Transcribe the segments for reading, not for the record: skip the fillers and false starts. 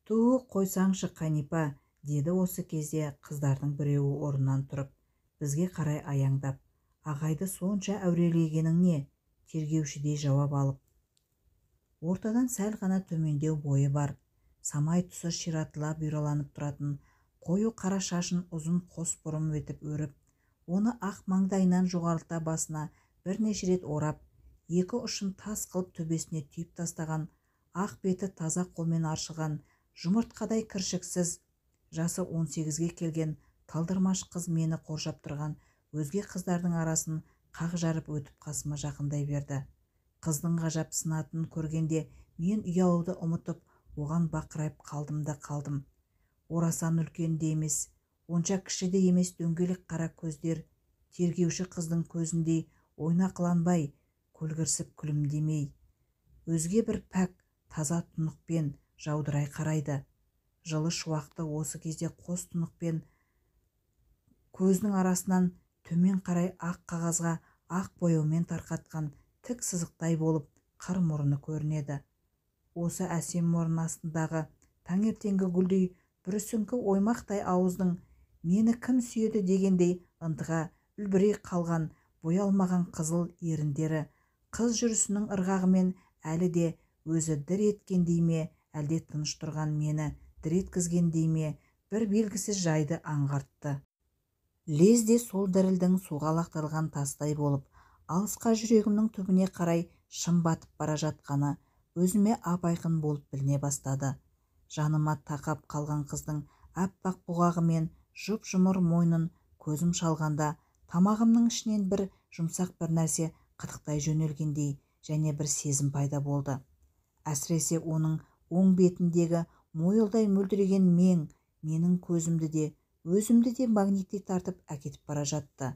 Қойсаңшы Қанипа, деді осы кезде қыздардың біреуі орнынан тұрып, бізге қарай аяңдап. Ағайды сонша әурелегенің не? Тергеушідей жауап алып. Ортадан сәл ғана төмендеу бойы бар, самай тұсы ширатыла бұйраланып тұратын қою қара шашын ұзын қос бұрым етіп өріп, оны ақ маңдайынан жоғарылта басына бірнеше рет орап, екі ұшын тас қылып төбесіне түйіп тастаған, ақ беті таза қолмен аршыған, жұмыртқадай кіршіксіз, жасы 18-ге келген талдырмаш қыз мені қоршап тұрған өзге қыздардың арасын қақ жарып өтіп қасыма жақындай берді. Қыздың ғажап сынатын көргенде мен ұялуды ұмытып, оған бақырайып қалдым. Орасан үлкен де емес, онша кіші де емес дөңгелек қара көздер, тергеуші қыздың көзіндей ойнақыланбай, көлгірсіп күлімдемей, өзге бір пәк, таза тұнықпен жаудырай қарайды. Жылы шуақты осы кезде қос тұнықпен көздің арасынан төмен қарай ақ қағазға ақ бояумен тарқатқан тік сызықтай болып қыр мұрыны көрінеді. Осы әсем мұрын астындағы таңертеңгі гүлдей бүрісіңкі оймақтай ауыздың мені кім сүйеді дегендей ынтыға үлбірей қалған боялмаған қызыл еріндері қыз жүрісінің ырғағымен әлі де өзі дір еткендей ме, әлде тыныш тұрған мені дір еткізгендей ме, бір белгісіз жайды аңғартты. Лезде сол дірілдің суға лақтырылған тастай болып, алысқа жүрегімнің түбіне қарай шым батып бара жатқаны өзіме ап-айқын болып біліне бастады. Жаныма тақап қалған қыздың аппақ бұғағы мен жұп-жұмыр мойнын көзім шалғанда, тамағымның ішінен бір жұмсақ бір нәрсе қытықтай жөнелгендей және бір сезім пайда болды. Әсіресе оның оң бетіндегі мойылдай мөлдіреген менің көзімді де, өзімді де магниттей тартып әкетіп бара жатты.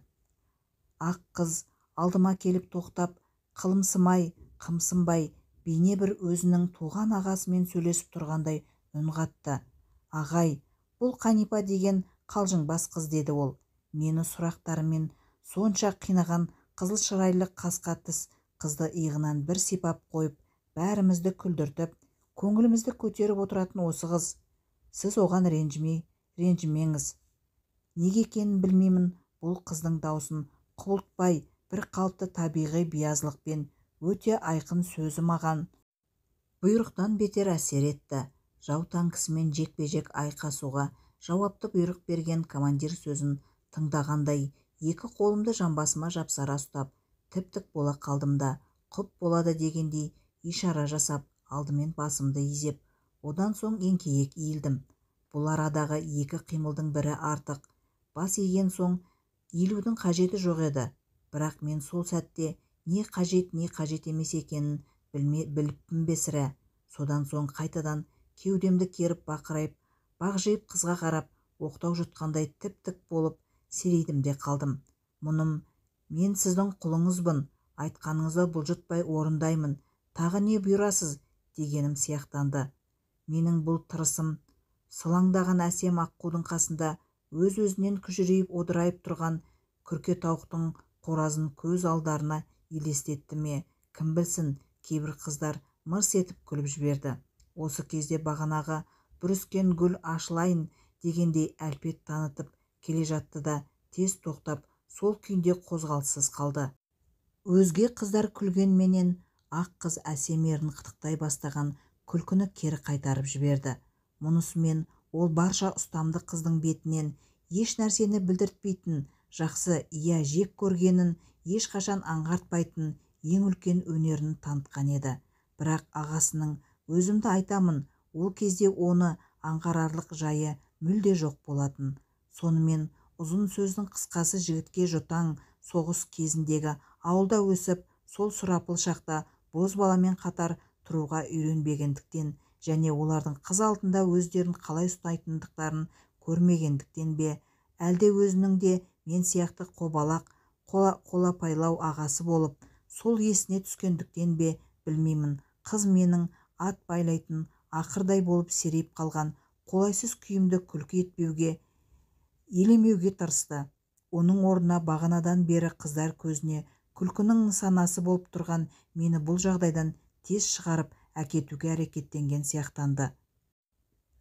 Ақ қыз алдыма келіп тоқтап, қылымсымай, қымсынбай, бейне бір өзінің туған ағасымен сөйлесіп тұрғандай үн қатты. Ағай, бұл Қанипа деген қалжыңбас қыз, деді ол. Мені сұрақтарымен сонша қинаған қызыл шырайлы қасқа тіс қызды иығынан бір сипап қойып, бәрімізді күлдіртіп, көңілімізді көтеріп отыратын осы қыз. Сіз оған ренжімеңіз. Неге екенін білмеймін, бұл қыздың даусын құбылтпай, бір қалыпты табиғи биязылықпен өте айқын сөзі маған бұйрықтан бетер әсер етті. Жаутаң кісімен жекпе-жек айқасуға жауапты бұйрық берген командир сөзін тыңдағандай, екі қолымды жамбасыма жапсара ұстап, тіп-тік бола қалдым да, құп болады дегендей ишара жасап, алдымен басымды изеп, одан соң еңкейек иілдім. Бұл арадағы екі қимылдың бірі артық. Бас иген соң иілудің қажеті жоқ еді. Бірақ мен сол сәтте не қажет емес екенін біліппін бе сірә. Содан соң қайтадан кеудемді керіп бақырайып, бағжиып қызға қарап, оқтау жұтқандай тіп-тік болып серейдім де қалдым. Мұным, мен сіздің құлыңызбын, айтқаныңызды бұлжытпай орындаймын, тағы не бұйырасыз дегенім сияқтанды. Менің бұл тырысым сылаңдаған әсем аққудың қасында өз-өзінен күжірейіп одырайып тұрған күрке тауықтың қоразын көз алдарына елестетті ме, кім білсін, кейбір қыздар мырс етіп күліп жіберді. Осы кезде бағанағы бүріскен гүл ашылайын дегендей әлпет танытып келе жатты да тез тоқтап, сол күйінде қозғалыссыз қалды. Өзге қыздар күлгенменен ақ қыз әсем ерін қытықтай бастаған күлкіні кері қайтарып жіберді. Мұнысымен ол барша ұстамды қыздың бетінен еш нәрсені білдіртпейтін, жақсы, иә, жек көргенін ешқашан аңғартпайтын ең үлкен өнерін танытқан еді. Бірақ ағасының, өзімді айтамын, ол кезде оны аңғарарлық жайы мүлде жоқ болатын. Сонымен ұзын сөздің қысқасы, жігітке жұтаң соғыс кезіндегі ауылда өсіп, сол сұрапыл шақта бозбаламен қатар тұруға үйренбегендіктен және олардың қыз алдында өздерін қалай ұстайтындықтарын көрмегендіктен бе, әлде өзінің де мен сияқты қобалақ, қолапайлау ағасы болып, сол есіне түскендіктен бе білмеймін, қыз менің ат байлайтын ақырдай болып серейіп қалған қолайсыз күйімді күлкі етпеуге, елемеуге тырысты. Оның орнына бағанадан бері қыздар көзіне күлкінің нысанасы болып тұрған мені бұл жағдайдан тез шығарып әкетуге әрекеттенген сияқтанды.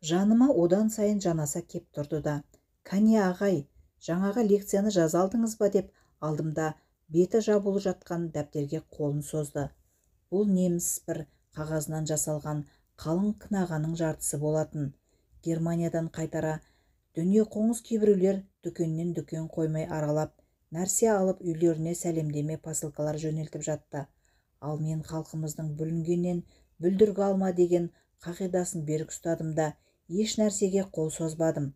Жаныма одан сайын жанаса кеп тұрды да: «Кәне ағай, жаңағы лекцияны жаза алдыңыз ба?» деп алдымда беті жабулы жатқан дәптерге қолын созды. Бұл неміс бір қағазынан жасалған қалың кнағаның жартысы болатын. Германиядан қайтара дүниеқоңыз кейбіреулер дүкеннен дүкен қоймай аралап, нәрсе алып үйлеріне сәлемдеме посылкалар жөнелтіп жатты. Ал мен халқымыздың бүлінгеннен бүлдіргі алма деген қағидасын берік ұстадым да еш нәрсеге қол созбадым.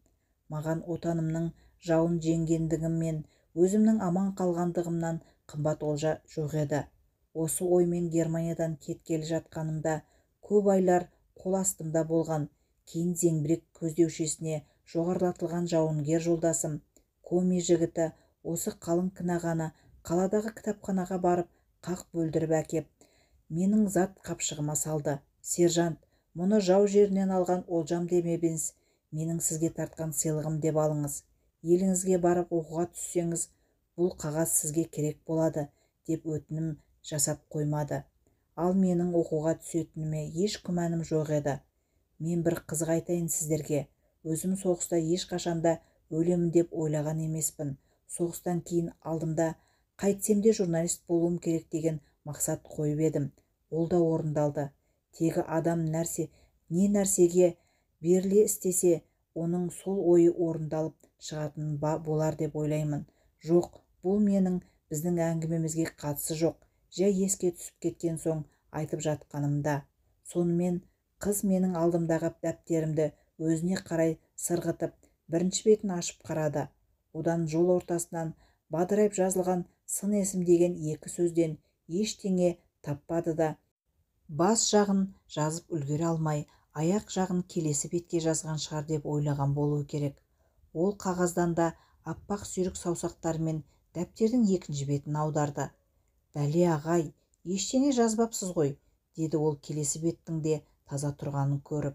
Маған отанымның жауын жеңгендігім мен өзімнің аман қалғандығымнан қымбат олжа жоқ еді. Осы оймен Германиядан кеткелі жатқанымда көп айлар қол астымда болған. Кейін зеңбірек көздеушесіне жоғарылатылған жауынгер жолдасым, коми жігіті осы қалың кнағаны қаладағы кітапханаға барып қақ бөлдіріп әкеп, менің зат қапшығыма салды. «Сержант, мұны жау жерінен алған олжам демебеңіз, менің сізге тартқан сыйлығым деп алыңыз. Еліңізге барып оқуға түссеңіз, бұл қағаз сізге керек болады», деп өтінім жасап қоймады. Ал менің оқуға түсетініме еш күмәнім жоқ еді. Мен бір қызық айтайын сіздерге. Өзім соғыста ешқашанда өлемін деп ойлаған емеспін. Соғыстан кейін алдымда қайтсем де журналист болуым керек деген мақсат қойып едім. Ол да орындалды. Тегі адам не нәрсеге беріле істесе, оның сол ойы орындалып шығатын болар деп ойлаймын. Жоқ, бұл менің біздің әңгімемізге қатысы жоқ. Жай еске түсіп кеткен соң айтып жатқанымда. Сонымен қыз менің алдымдағы дәптерімді өзіне қарай сырғытып, бірінші бетін ашып қарады. Одан жол ортасынан бадырайып жазылған сын есім деген екі сөзден ештеңе таппады да, бас жағын жазып үлгере алмай, аяқ жағын келесі бетке жазған шығар деп ойлаған болуы керек. Ол қағаздан да аппақ сүйрік саусақтарымен дәптердің екінші бетін аударды. «Бәле ағай, ештеңе жазбапсыз ғой», деді ол келесі беттің де таза тұрғанын көріп.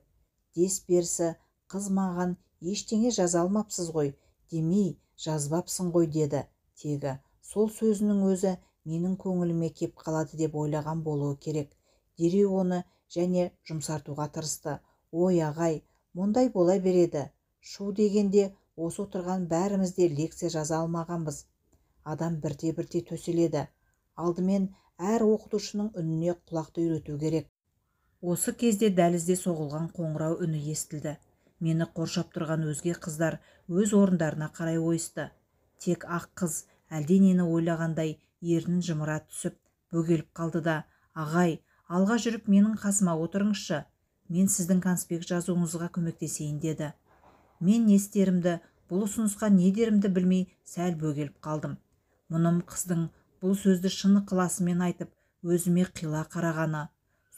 «Дес берісі, қыз маған ештеңе жаза алмапсыз ғой, демей жазбапсың ғой», деді. Тегі сол сөзінің өзі менің көңіліме кеп қалады деп ойлаған болуы керек. Дереу оны және жұмсартуға тырысты. «Ой ағай, мұндай бола береді. Шу дегенде осы отырған бәріміз де лекция жаза алмағанбыз». Адам бірте-бірте төселеді. Алдымен әр оқытушының үніне құлақты үйрету керек. Осы кезде дәлізде соғылған қоңырау үні естілді. Мені қоршап тұрған өзге қыздар өз орындарына қарай ойысты. Тек ақ қыз әлденені ойлағандай ернін жымыра түсіп бөгеліп қалды да: «Ағай, алға жүріп менің қасыма отырыңызшы. Мен сіздің конспект жазуыңызға көмектесейін», деді. Мен не істерімді, бұл ұсынысқа не дерімді білмей сәл бөгеліп қалдым. Мұным қыздың бұл сөзді шын ықыласымен айтып, өзіме қила қарағаны.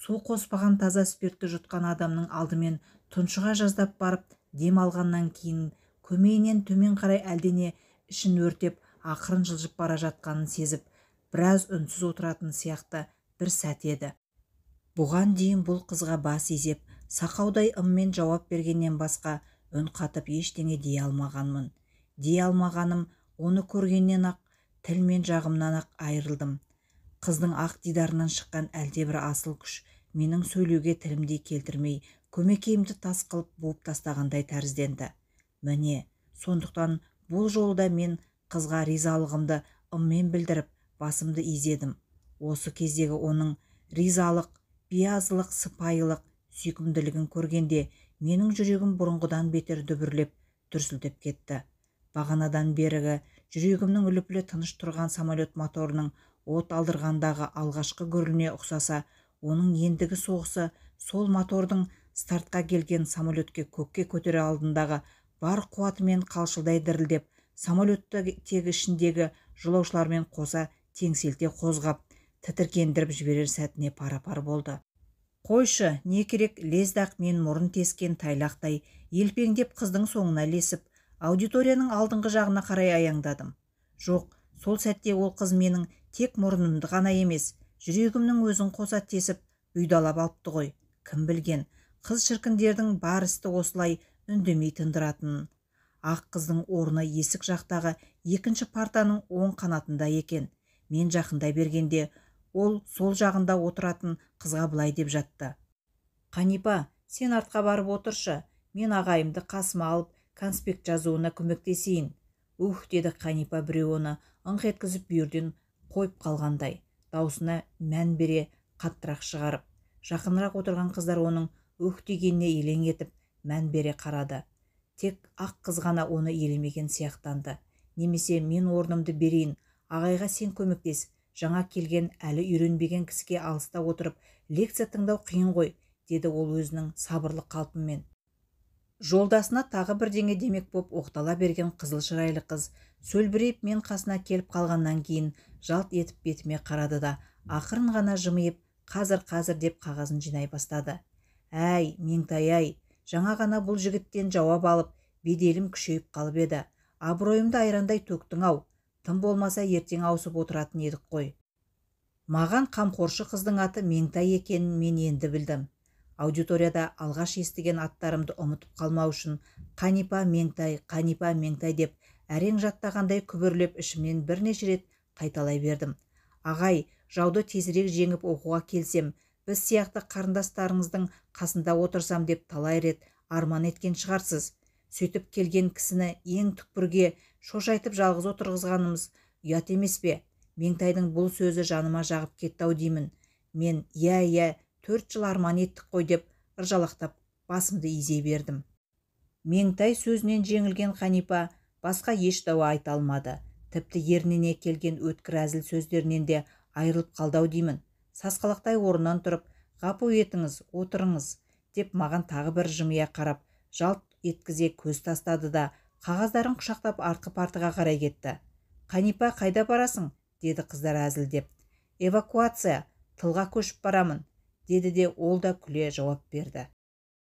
Су қоспаған таза спиртті жұтқан адамның алдымен тұншыға жаздап барып дем алғаннан кейін көмейінен төмен қарай әлдене ішін өртеп ақырын жылжып бара жатқанын сезіп, біраз үнсіз отыратын сияқты бір сәт еді. Бұған дейін бұл қызға бас изеп, сақаудай ыммен жауап бергеннен басқа үн қатып ештеңе дей алмағанмын. Дей алмағаным оны көргеннен ақ, тіл мен жағымнан ақ айырылдым. Қыздың ақ дидарынан шыққан әлдебір асыл күш менің сөйлеуге тілімдей келтірмей, көмекейімді тас қылып буып тастағандай тәрізденді. Міне, сондықтан бұл жолда мен қызға ризалығымды ыммен білдіріп, басымды изедім. Осы кездегі оның ризалық, биязылық, сыпайылық, сүйкімділігін көргенде менің жүрегім бұрынғыдан бетер дүбірлеп, дүрсілдеп кетті. Бағанадан берігі жүрегімнің үліпілі тыныш тұрған самолет моторының от алдырғандағы алғашқы гүріліне ұқсаса, оның ендігі соғысы сол мотордың стартқа келген самолетке көкке көтере алдындағы бар қуатымен қалшылдай дірілдеп, самолетті тегі ішіндегі жолаушылармен қоса теңселте қозғап, тітіркендіріп жіберер сәтіне пара-пар болды. «Қойшы, не керек?» лездақ мен мұрын тескен тайлақтай елпеңдеп қыздың соңына ілесіп, аудиторияның алдыңғы жағына қарай аяңдадым. Жоқ, сол сәтте ол қыз менің тек мұрнымды ғана емес, жүрегімнің өзін қоса тесіп, бұйдалап алыпты ғой. Кім білген, қыз шіркіндердің бар істі осылай үндемей тындыратынын. Ақ қыздың орны есік жақтағы екінші партаның оң қанатында екен. Мен жақындай бергенде, ол сол жағында отыратын қызға былай деп жатты: «Қанипа, сен артқа барып отыршы, мен ағайымды қасыма алып конспект жазуына көмектесейін. Деді Қанипа біреу оны ыңқ еткізіп бүйірден қойып қалғандай, даусына мән бере қаттырақ шығарып. Жақынырақ отырған қыздар оның дегеніне елең етіп, мән бере қарады. Тек ақ қыз ғана оны елемеген сияқтанды. Немесе мен орнымды берейін, ағайға сен көмектес, жаңа келген әлі үйренбеген кісіге алыста отырып лекция тыңдау қиын ғой, деді ол өзінің сабырлы қалпымен. Жолдасына тағы бірдеңе демек боп оқтала берген қызыл шырайлы қыз сөлбірейіп мен қасына келіп қалғаннан кейін жалт етіп бетіме қарады да ақырын ғана жымиып қазір деп қағазын жинай бастады. Әй, Меңтай-ай, жаңа ғана бұл жігіттен жауап алып, беделім күшейіп қалып еді. Абыройымды айрандай төктің-ау, тым болмаса ертең ауысып отыратын едік қой. Маған қамқоршы қыздың аты Меңтай екенін мен енді білдім. Аудиторияда алғаш естіген аттарымды ұмытып қалмау үшін Қанипа Меңтай деп әрең жаттағандай күбірлеп ішімнен бірнеше рет қайталай бердім. Ағай, жауды тезірек жеңіп оқуға келсем, біз сияқты қарындастарыңыздың қасында отырсам деп талай рет арман еткен шығарсыз. Сөйтіп келген кісіні ең түкпірге шошайтып жалғыз отырғызғанымыз ұят емес пе? Меңтайдың бұл сөзі жаныма жағып кетті-ау деймін. Мен, иә, 4 жыл арман еттік қой деп ыржалақтап басымды изей бердім. Меңтай сөзінен жеңілген Қанипа басқа еш дауа айта алмады. Тіпті ерніне келген өткір әзіл сөздерінен де айырылып қалды-ау деймін. Сасқалақтай орнынан тұрып, ғапу етіңіз, отырыңыз, деп маған тағы бір жымия қарап, жалт еткізе көз тастады да қағаздарын құшақтап артқы-партыға қарай кетті. Қанипа, қайда барасың? Деді қыздар әзілдеп. Эвакуация, тылға көшіп барамын, деді де ол да күле жауап берді.